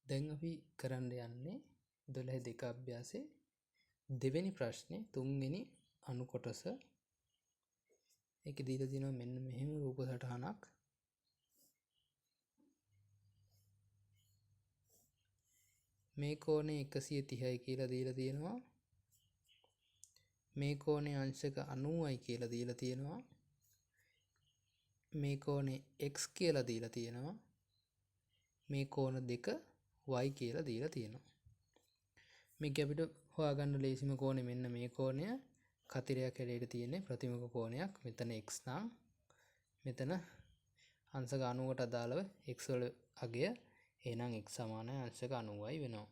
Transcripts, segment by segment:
දැන් අපි කරන්න යන්නේ 12 අභ්‍යාසයේ දෙවෙනි ප්‍රශ්නේ තුන්වෙනි අණු කොටස. ඒකේ දීලා තියෙනවා මෙන්න මෙහෙම රූප සටහනක්. මේ කෝණය 130යි කියලා දීලා තියෙනවා. මේ කෝණේ අංශක 90යි කියලා දීලා තියෙනවා. මේ කෝණේ x කියලා දීලා තියෙනවා. මේ කෝණ දෙක y කියලා දීලා තියෙනවා. මේක අපිට හොයාගන්න ලේසිම කෝණය මෙන්න මේ කෝණය. කතිරයක් හැඩයට තියෙන්නේ ප්‍රතිමුඛ කෝණයක්. මෙතන x නම් මෙතන අංශක 90කට අදාළව x වල අගය එහෙනම් x සමානයි අංශක 90යි වෙනවා.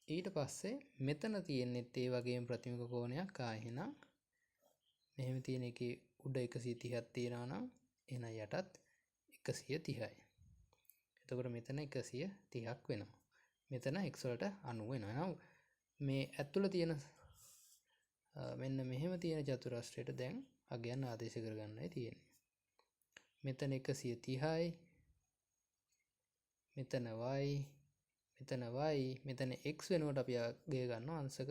ඊට පස්සේ මෙතන තියෙන්නේත් ඒ වගේම ප්‍රතිමුඛ කෝණයක්. එහෙනම් මෙහෙම තියෙන එකේ උඩ 130ක් තියෙනවා නම් එහෙනම් යටත් 130යි. එතකොට මෙතන 130ක් වෙනවා. මෙතන x වලට 90 වෙනවා. එහෙනම් මේ ඇතුළ තියෙන මෙන්න මෙහෙම තියෙන චතුරස්‍රයට දැන් අගයන් ආදේශ කරගන්නයි තියෙන්නේ. මෙතන 130යි. මෙතන y. මෙතන y. මෙතන x වෙනුවට අපි අගය ගන්නවා අංශක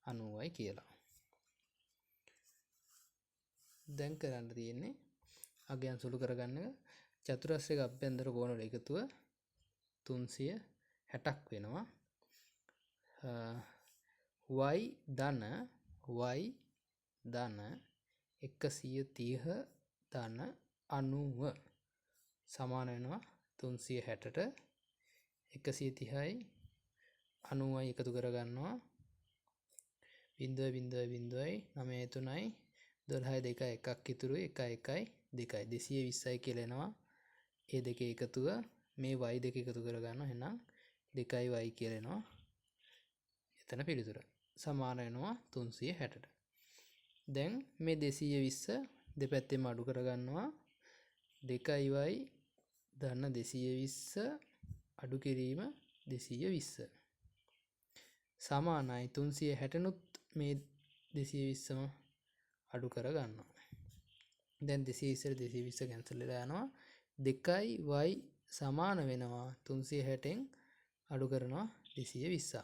90යි කියලා. දැන් කරන්න තියෙන්නේ අගයන් සුළු කරගන්න චතුරස්‍රයක අභ්‍යන්තර කෝණ වල එකතුව 360ක් වෙනවා. y ධන 130 ධන 90 සමාන වෙනවා 360ට. 130යි 90යි එකතු කරගන්නවා 0.0.9 3යි 12 2 එකක් ඉතුරුයි 1 1යි 2යි 220යි කියලා එනවා. ඒ දෙකේ එකතුව මේ y දෙක එකතු කරගන්නවා. එහෙනම් 2y කියලා එනවා. එතන පිළිතුර සමාන වෙනවා 360ට. දැන් මේ 220 දෙපැත්තෙම අඩු කරගන්නවා. 2y ධන 220 අඩු කිරීම 220 සමානයි 360 නුත් මේ 220ම අඩු කරගන්නවා. දැන් 220 220 කැන්සල් වෙලා යනවා. 2y සමාන වෙනවා 360න් අඩු කරනවා 220.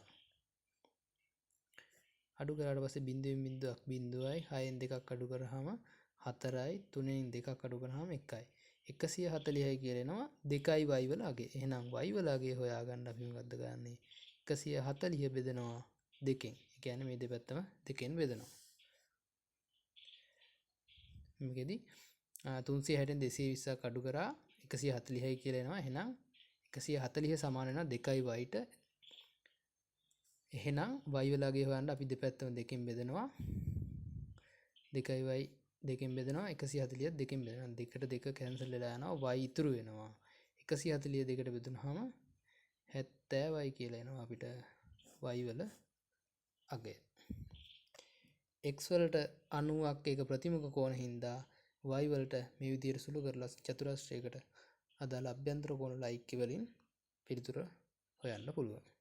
අඩු කරාට පස්සේ 0.0යි 6න් 2ක් අඩු කරාම 4යි 3න් 2ක් අඩු කරාම 1යි 140යි කියලා එනවා 2යි y වල අගය. එහෙනම් y වල අගය හොයාගන්න අපි මොකද්ද ගන්නෙ? 140 බෙදනවා 2කින්. ඒ කියන්නේ මේ දෙපැත්තම 2කින් බෙදනවා. මේකෙදි 360න් 220ක් අඩු කරා 140යි කියලා එනවා. එහෙනම් 140 සමාන වෙනවා 2යි y ට. එහෙනම් y වල අගය හොයන්න අපි දෙපැත්තම 2කින් බෙදනවා. 2යි y 2කින් බෙදනවා 140ත් 2කින් බෙදනවා. 2ට 2 කැන්සල් වෙලා යනවා y ඉතුරු වෙනවා. 140 2ට බෙදුනහම 70y කියලා එනවා අපිට y වල අගය. x වලට 90ක් එක ප්‍රතිමුඛ කෝණ හින්දා y වලට මේ විදිහට සුළු කරලා චතුරස්‍රයකට අදාළ අභ්‍යන්තර කෝණ වල ඓක්‍ය වලින් පිළිතුර හොයන්න පුළුවන්.